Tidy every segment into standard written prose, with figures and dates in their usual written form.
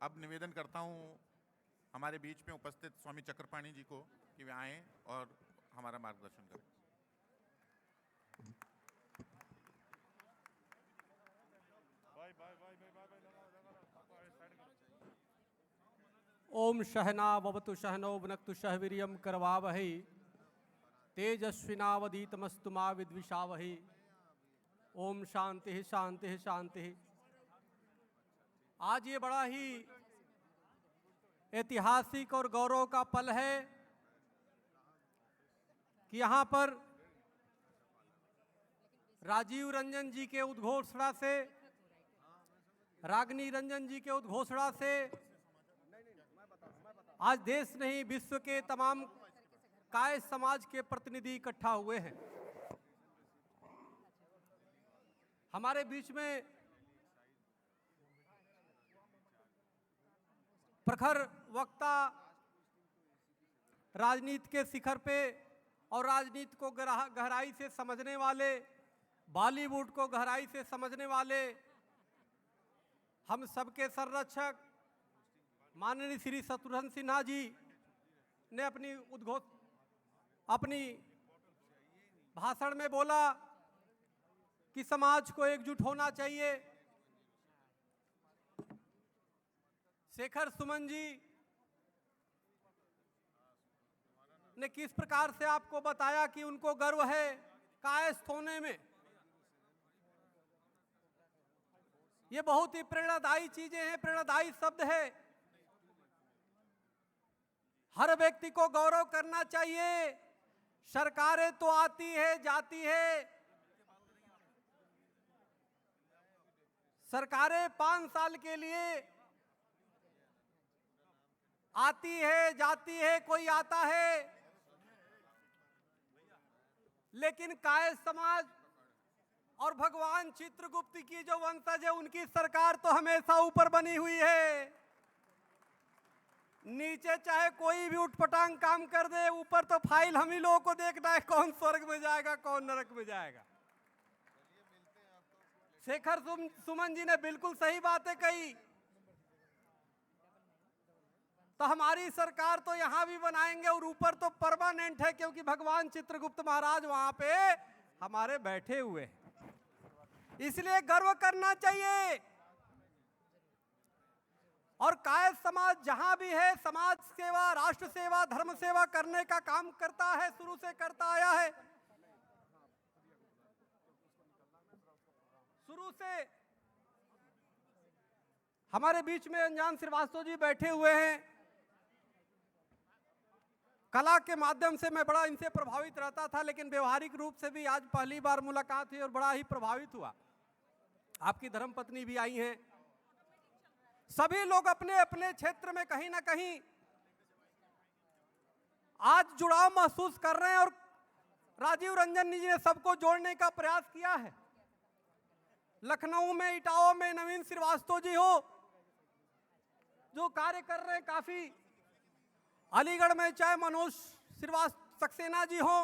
अब निवेदन करता हूं हमारे बीच में उपस्थित स्वामी चक्रपाणी जी को कि वे आएं और हमारा मार्गदर्शन करें। ओम सहना भवतु सहनौ भुनक्तु सह वीर्यं करवावहै तेजस्विनावधीतमस्तु मा विद्विषावहै। ओम शांति शांति शांति। आज ये बड़ा ही ऐतिहासिक और गौरव का पल है कि यहाँ पर राजीव रंजन जी के उद्घोषणा से, रागिनी रंजन जी के उद्घोषणा से आज देश नहीं विश्व के तमाम काय समाज के प्रतिनिधि इकट्ठा हुए हैं। हमारे बीच में प्रखर वक्ता, राजनीति के शिखर पे और राजनीति को गहराई से समझने वाले, बॉलीवुड को गहराई से समझने वाले, हम सबके संरक्षक माननीय श्री शत्रुघ्न सिन्हा जी ने अपनी भाषण में बोला कि समाज को एकजुट होना चाहिए। शेखर सुमन जी ने किस प्रकार से आपको बताया कि उनको गर्व है कायस्थ होने में। ये बहुत ही प्रेरणादायी चीजें हैं, प्रेरणादायी शब्द है। हर व्यक्ति को गौरव करना चाहिए। सरकारें तो आती है जाती है, सरकारें 5 साल के लिए आती है जाती है, कोई आता है, लेकिन काय समाज और भगवान चित्रगुप्त की जो वंशज है उनकी सरकार तो हमेशा ऊपर बनी हुई है। नीचे चाहे कोई भी उठपटांग काम कर दे, ऊपर तो फाइल हम ही लोगों को देखना है, कौन स्वर्ग में जाएगा कौन नरक में जाएगा। शेखर सुमन जी ने बिल्कुल सही बातें कही। तो हमारी सरकार तो यहां भी बनाएंगे और ऊपर तो परमानेंट है, क्योंकि भगवान चित्रगुप्त महाराज वहां पे हमारे बैठे हुए हैं। इसलिए गर्व करना चाहिए। और काय समाज जहां भी है, समाज सेवा, राष्ट्र सेवा, धर्म सेवा करने का काम करता है, शुरू से करता आया है। शुरू से हमारे बीच में अंजान श्रीवास्तव जी बैठे हुए हैं। कला के माध्यम से मैं बड़ा इनसे प्रभावित रहता था, लेकिन व्यवहारिक रूप से भी आज पहली बार मुलाकात हुई और बड़ा ही प्रभावित हुआ। आपकी धर्मपत्नी भी आई हैं। सभी लोग अपने अपने क्षेत्र में कहीं ना कहीं आज जुड़ाव महसूस कर रहे हैं और राजीव रंजन जी ने सबको जोड़ने का प्रयास किया है। लखनऊ में, इटावा में नवीन श्रीवास्तव जी हो जो कार्य कर रहे हैं काफी, अलीगढ़ में चाहे मनोज श्रीवास्तव सक्सेना जी हो,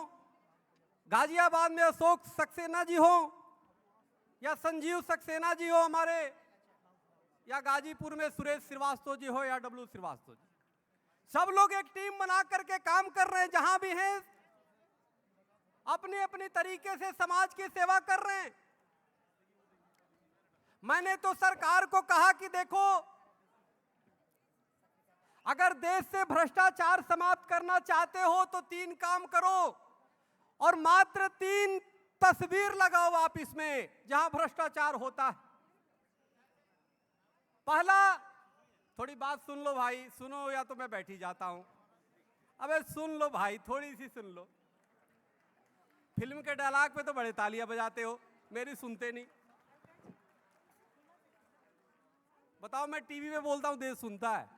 गाजियाबाद में अशोक सक्सेना जी हो या संजीव सक्सेना जी हो हमारे, या गाजीपुर में सुरेश श्रीवास्तव जी हो या डब्लू श्रीवास्तव जी, सब लोग एक टीम बना करके काम कर रहे हैं। जहां भी हैं अपने अपने तरीके से समाज की सेवा कर रहे हैं। मैंने तो सरकार को कहा कि देखो, अगर देश से भ्रष्टाचार समाप्त करना चाहते हो तो 3 काम करो और मात्र 3 तस्वीर लगाओ ऑफिस में जहां भ्रष्टाचार होता है। पहला, थोड़ी बात सुन लो भाई, सुनो या तो मैं बैठ ही जाता हूं। अबे सुन लो भाई, थोड़ी सी सुन लो। फिल्म के डायलॉग पे तो बड़े तालियां बजाते हो, मेरी सुनते नहीं। बताओ, मैं टीवी में बोलता हूं, देश सुनता है।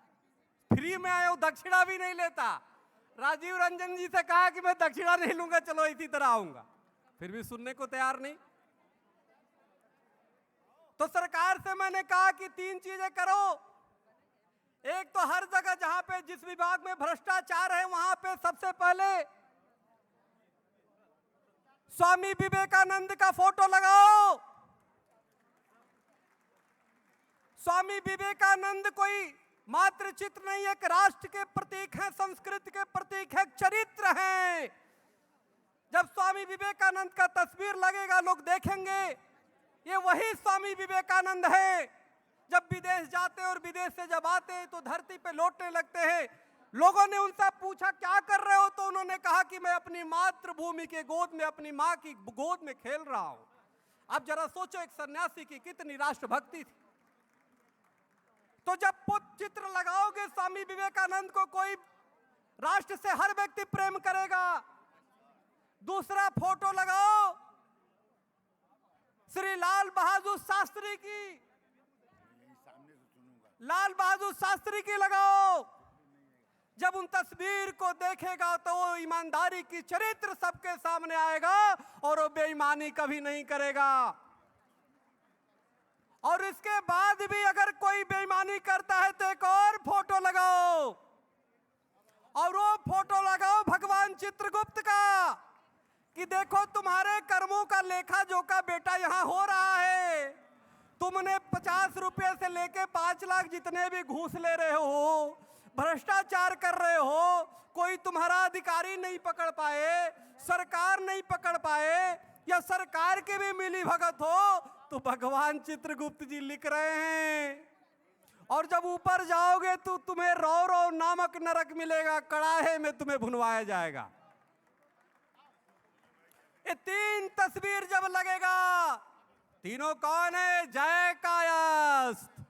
फ्री में आया हूं, दक्षिणा भी नहीं लेता। राजीव रंजन जी से कहा कि मैं दक्षिणा नहीं लूंगा, चलो इसी तरह आऊंगा, फिर भी सुनने को तैयार नहीं। तो सरकार से मैंने कहा कि 3 चीजें करो। एक तो हर जगह जहां पे जिस विभाग में भ्रष्टाचार है वहां पे सबसे पहले स्वामी विवेकानंद का फोटो लगाओ। स्वामी विवेकानंद कोई मात्र चित्र नहीं, एक राष्ट्र के प्रतीक है, संस्कृति के प्रतीक है, चरित्र है। जब स्वामी विवेकानंद का तस्वीर लगेगा, लोग देखेंगे ये वही स्वामी विवेकानंद है। जब विदेश जाते और विदेश से जब आते हैं तो धरती पे लौटने लगते हैं। लोगों ने उनसे पूछा क्या कर रहे हो, तो उन्होंने कहा कि मैं अपनी मातृभूमि के गोद में, अपनी माँ की गोद में खेल रहा हूं। अब जरा सोचो, एक सन्यासी की कितनी राष्ट्रभक्ति थी। तो जब चित्र लगाओगे स्वामी विवेकानंद को, कोई राष्ट्र से हर व्यक्ति प्रेम करेगा। दूसरा फोटो लगाओ श्री लाल बहादुर शास्त्री की, लाल बहादुर शास्त्री की लगाओ। जब उन तस्वीर को देखेगा तो वो ईमानदारी की चरित्र सबके सामने आएगा और वो बेईमानी कभी नहीं करेगा। और इसके बाद भी अगर कोई बेईमानी करता है तो एक और फोटो लगाओ, और वो फोटो लगाओ भगवान चित्रगुप्त का, कि देखो तुम्हारे कर्मों का लेखा जोखा बेटा यहां हो रहा है। तुमने 50 रुपए से लेके 5 लाख जितने भी घूस ले रहे हो, भ्रष्टाचार कर रहे हो, कोई तुम्हारा अधिकारी नहीं पकड़ पाए, सरकार नहीं पकड़ पाए, या सरकार के भी मिली भगत हो, तो भगवान चित्रगुप्त जी लिख रहे हैं। और जब ऊपर जाओगे तो तुम्हें रौ रौ नामक नरक मिलेगा, कड़ाहे में तुम्हें भुनवाया जाएगा। ये 3 तस्वीर जब लगेगा, तीनों कौन है? जय कायस्थ।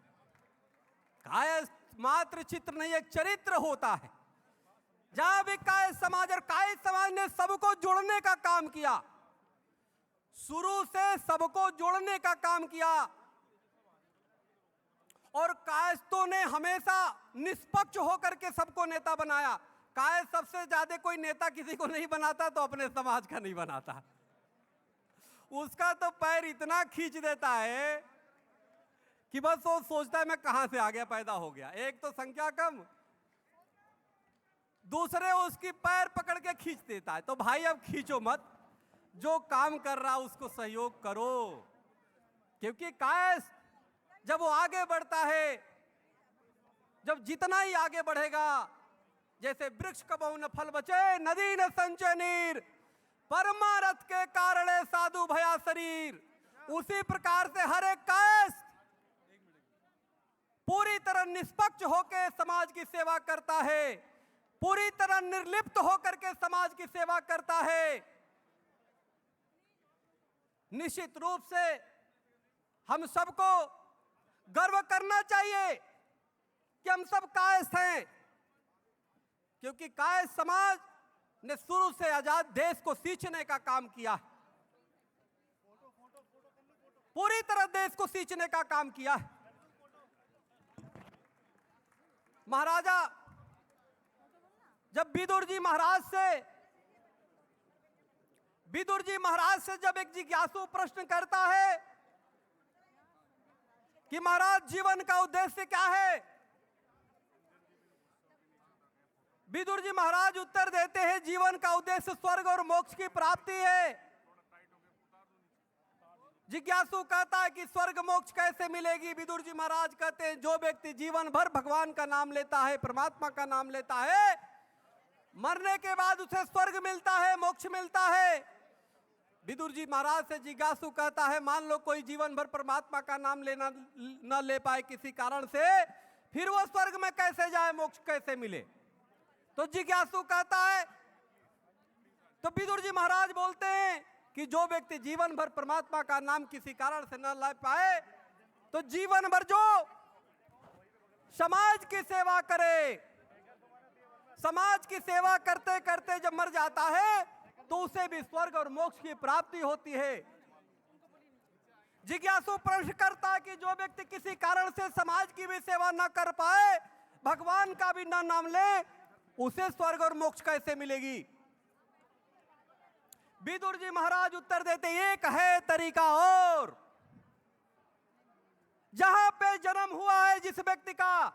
कायस्थ मात्र चित्र नहीं, एक चरित्र होता है। जहां भी कायस्थ समाज, और कायस्थ समाज ने सबको जोड़ने का काम किया, शुरू से सबको जोड़ने का काम किया। और कायस्थों ने हमेशा निष्पक्ष होकर के सबको नेता बनाया। कायस्थ सबसे ज्यादा कोई नेता किसी को नहीं बनाता तो अपने समाज का नहीं बनाता, उसका तो पैर इतना खींच देता है कि बस वो सोचता है मैं कहां से आ गया, पैदा हो गया। एक तो संख्या कम, दूसरे उसकी पैर पकड़ के खींच देता है। तो भाई अब खींचो मत, जो काम कर रहा उसको सहयोग करो। क्योंकि कायस्थ जब वो आगे बढ़ता है, जब जितना ही आगे बढ़ेगा, जैसे वृक्ष कबहु न फल बचे, नदी न संचय नीर, परमारथ के कारण साधु भया शरीर, उसी प्रकार से हर एक कायस्थ पूरी तरह निष्पक्ष होकर समाज की सेवा करता है, पूरी तरह निर्लिप्त होकर के समाज की सेवा करता है। निश्चित रूप से हम सबको गर्व करना चाहिए कि हम सब कायस्थ हैं, क्योंकि कायस्थ समाज ने शुरू से आजाद देश को सींचने का काम किया, पूरी तरह देश को सींचने का काम किया है। महाराजा जब विदुर जी महाराज से जब एक जिज्ञासु प्रश्न करता है कि महाराज जीवन का उद्देश्य क्या है, विदुर जी महाराज उत्तर देते हैं जीवन का उद्देश्य स्वर्ग और मोक्ष की प्राप्ति है। जिज्ञासु कहता है कि स्वर्ग मोक्ष कैसे मिलेगी? विदुर जी महाराज कहते हैं जो व्यक्ति जीवन भर भगवान का नाम लेता है, परमात्मा का नाम लेता है, मरने के बाद उसे स्वर्ग मिलता है, मोक्ष मिलता है। विदुर जी महाराज से जिज्ञासु कहता है मान लो कोई जीवन भर परमात्मा का नाम लेना न ले पाए किसी कारण से, फिर वो स्वर्ग में कैसे जाए, मोक्ष कैसे मिले? तो जिज्ञासु कहता है, तो विदुर जी महाराज बोलते हैं कि जो व्यक्ति जीवन भर परमात्मा का नाम किसी कारण से न ले पाए, तो जीवन भर जो समाज की सेवा करे, समाज की सेवा करते करते जब मर जाता है तो उसे भी स्वर्ग और मोक्ष की प्राप्ति होती है। जिज्ञासु प्रश्न करता है कि जो व्यक्ति किसी कारण से समाज की भी सेवा न कर पाए, भगवान का भी न नाम ले, उसे स्वर्ग और मोक्ष कैसे मिलेगी? विदुर जी महाराज उत्तर देते एक है तरीका और, जहां पे जन्म हुआ है जिस व्यक्ति का,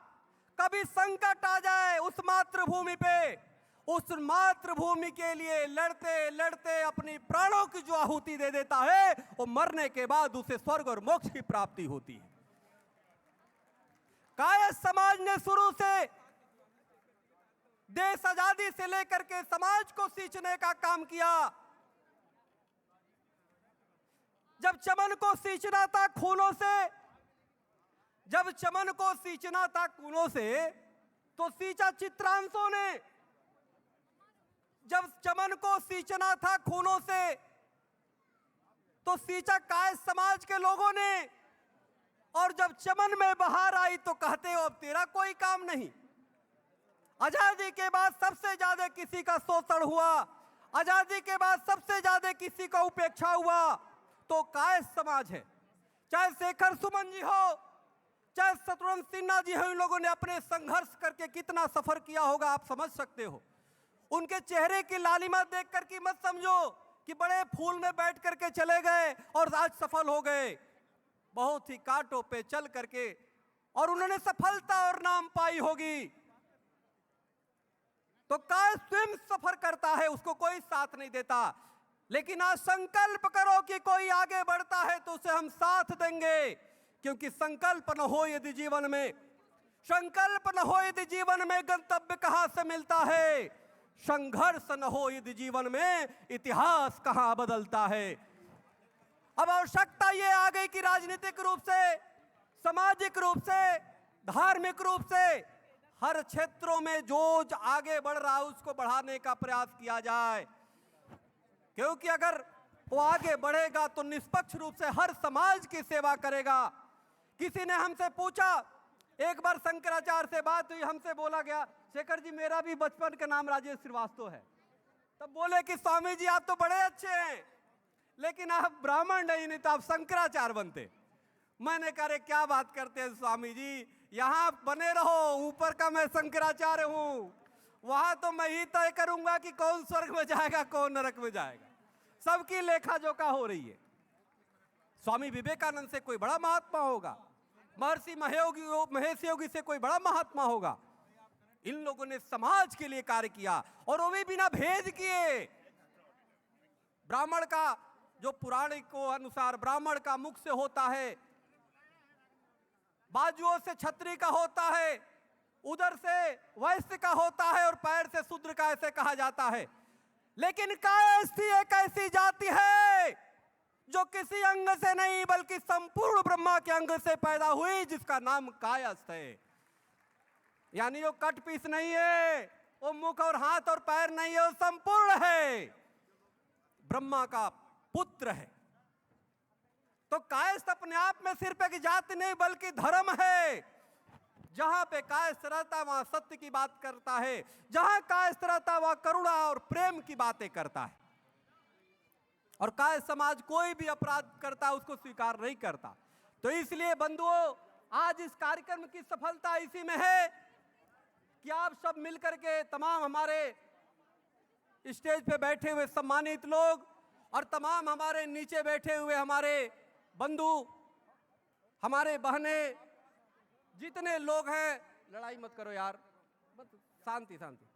कभी संकट आ जाए उस मातृभूमि पे, उस मातृभूमि के लिए लड़ते लड़ते अपनी प्राणों की जो आहुति दे देता है, वो मरने के बाद उसे स्वर्ग और मोक्ष की प्राप्ति होती है। कायस्थ समाज ने शुरू से देश आजादी से लेकर के समाज को सींचने का काम किया। जब चमन को सींचना था खूनों से, जब चमन को सींचना था खूनों से, तो सींचा चित्रांशों ने। जब चमन को सींचना था खूनों से, तो सींचा कायस्थ समाज के लोगों ने। और जब चमन में बहार आई तो कहते हो अब तेरा कोई काम नहीं। आजादी के बाद सबसे ज्यादा किसी का शोषण हुआ, आजादी के बाद सबसे ज्यादा किसी का उपेक्षा हुआ तो कायस्थ समाज है। चाहे शेखर सुमन जी हो, चाहे शत्रुघ्न सिन्हा जी हो, इन लोगों ने अपने संघर्ष करके कितना सफर किया होगा आप समझ सकते हो। उनके चेहरे की लालिमा देख करके मत समझो कि बड़े फूल में बैठ करके चले गए और आज सफल हो गए। बहुत ही कांटों पे चल करके और उन्होंने सफलता और नाम पाई होगी। तो कायस्थ स्वयं सफर करता है, उसको कोई साथ नहीं देता। लेकिन आज संकल्प करो कि कोई आगे बढ़ता है तो उसे हम साथ देंगे, क्योंकि संकल्प न हो यदि जीवन में, संकल्प न हो यदि जीवन में गंतव्य कहां से मिलता है, संघर्ष न हो यदि जीवन में इतिहास कहां बदलता है। अब आवश्यकता यह आ गई कि राजनीतिक रूप से, सामाजिक रूप से, धार्मिक रूप से हर क्षेत्रों में जो आगे बढ़ रहा है उसको बढ़ाने का प्रयास किया जाए। क्योंकि अगर वो आगे बढ़ेगा तो निष्पक्ष रूप से हर समाज की सेवा करेगा। किसी ने हमसे पूछा, एक बार शंकराचार्य से बात हुई, हमसे बोला गया शेखर जी मेरा भी बचपन का नाम राजेश श्रीवास्तव है। तब बोले कि स्वामी जी आप तो बड़े अच्छे हैं, लेकिन आप ब्राह्मण नहीं तो आप शंकराचार्य बनते। मैंने कहा क्या बात करते हैं स्वामी जी, यहां बने रहो, ऊपर का मैं शंकराचार्य हूं, वहां तो मैं ही तय करूंगा कि कौन स्वर्ग में जाएगा कौन नरक में जाएगा। सबकी लेखा जोखा हो रही है। स्वामी विवेकानंद से कोई बड़ा महात्मा होगा, महर्षि महेश योगी से कोई बड़ा महात्मा होगा। इन लोगों ने समाज के लिए कार्य किया और वो भी बिना भेद किए। ब्राह्मण का जो पुराणिक को अनुसार ब्राह्मण का मुख से होता है, बाजुओं से क्षत्रिय का होता है, उधर से वैश्य का होता है और पैर से शूद्र का ऐसे कहा जाता है। लेकिन कायस्थ एक ऐसी जाति है जो किसी अंग से नहीं बल्कि संपूर्ण ब्रह्मा के अंग से पैदा हुई, जिसका नाम कायस्थ है। यानी वो कट पीस नहीं है, वो मुख और हाथ और पैर नहीं है, वो संपूर्ण है, ब्रह्मा का पुत्र है। तो कायस्थ अपने आप में सिर्फ एक जाति नहीं बल्कि धर्म है। जहां पे कायस्थ रहता है वहां सत्य की बात करता है, जहां कायस्थ रहता है वहां करुणा और प्रेम की बातें करता है। और कायस्थ समाज कोई भी अपराध करता है उसको स्वीकार नहीं करता। तो इसलिए बंधुओं, आज इस कार्यक्रम की सफलता इसी में है कि आप सब मिलकर के, तमाम हमारे स्टेज पे बैठे हुए सम्मानित लोग और तमाम हमारे नीचे बैठे हुए हमारे बंधु, हमारे बहनें, जितने लोग हैं, लड़ाई मत करो यार, शांति शांति,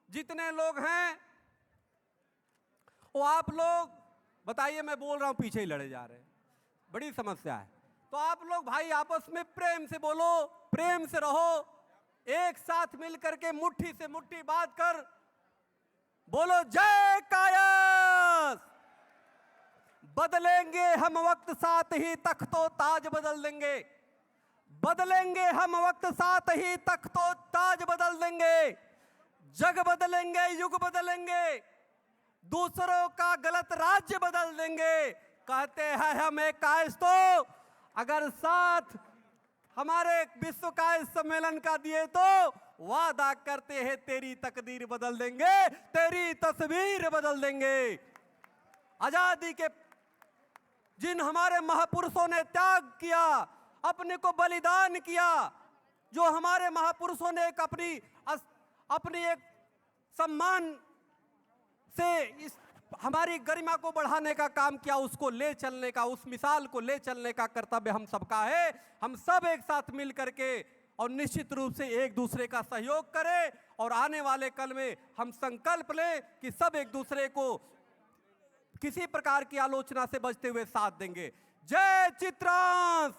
जितने लोग हैं वो आप लोग बताइए, मैं बोल रहा हूं पीछे ही लड़े जा रहे हैं, बड़ी समस्या है। तो आप लोग भाई आपस में प्रेम से बोलो, प्रेम से रहो, एक साथ मिलकर के मुट्ठी से मुट्ठी बात कर बोलो जय कायस्थ। बदलेंगे हम वक्त साथ ही तख्तो ताज बदल देंगे, बदलेंगे हम वक्त साथ ही तख्तो ताज बदल देंगे। जग बदलेंगे, युग बदलेंगे, दूसरों का गलत राज्य बदल देंगे। कहते हैं हम एक कायस्थों, अगर साथ हमारे विश्व कायस्थ सम्मेलन का दिए तो वादा करते हैं तेरी तकदीर बदल देंगे, तेरी तस्वीर बदल देंगे। आजादी के जिन हमारे महापुरुषों ने त्याग किया, अपने को बलिदान किया, जो हमारे महापुरुषों ने एक अपनी एक सम्मान से इस हमारी गरिमा को बढ़ाने का काम किया, उसको ले चलने का, उस मिसाल को ले चलने का कर्तव्य हम सबका है। हम सब एक साथ मिल करके और निश्चित रूप से एक दूसरे का सहयोग करें और आने वाले कल में हम संकल्प लें कि सब एक दूसरे को किसी प्रकार की आलोचना से बचते हुए साथ देंगे। जय चित्रांश,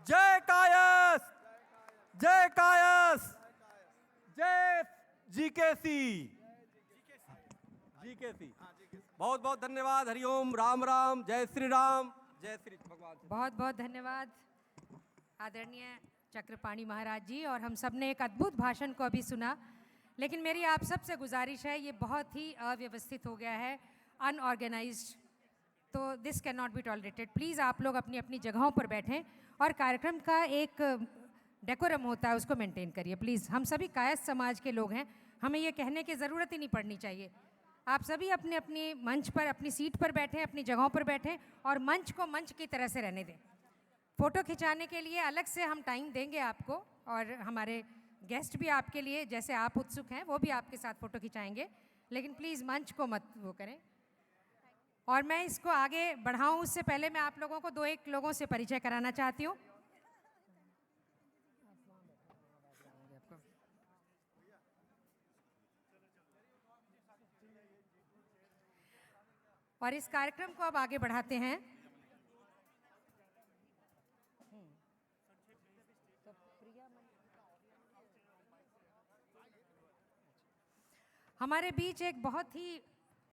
जय कायस्थ, जय कायस, जय जीकेसी, जीकेसी। बहुत बहुत धन्यवाद। हरिओम, राम राम, जय श्री राम, जय श्री भगवान। बहुत बहुत धन्यवाद आदरणीय चक्रपाणी महाराज जी। और हम सब ने एक अद्भुत भाषण को अभी सुना, लेकिन मेरी आप सबसे गुजारिश है, ये बहुत ही अव्यवस्थित हो गया है, अनऑर्गेनाइज्ड, तो this can not be tolerated. Please आप लोग अपनी अपनी जगहों पर बैठें और कार्यक्रम का एक डेकोरम होता है उसको मेंटेन करिए प्लीज़। हम सभी कायस्थ समाज के लोग हैं, हमें ये कहने की ज़रूरत ही नहीं पड़नी चाहिए। आप सभी अपने अपनी मंच पर, अपनी सीट पर बैठें, अपनी जगहों पर बैठें और मंच को मंच की तरह से रहने दें। फ़ोटो खिंचाने के लिए अलग से हम टाइम देंगे आपको, और हमारे गेस्ट भी आपके लिए, जैसे आप उत्सुक हैं, वो भी आपके साथ फ़ोटो खिंचाएंगे, लेकिन प्लीज़ मंच को मत वो करें। और मैं इसको आगे बढ़ाऊं उससे पहले मैं आप लोगों को दो एक लोगों से परिचय कराना चाहती हूँ। और इस कार्यक्रम को अब आगे बढ़ाते हैं। हमारे बीच एक बहुत ही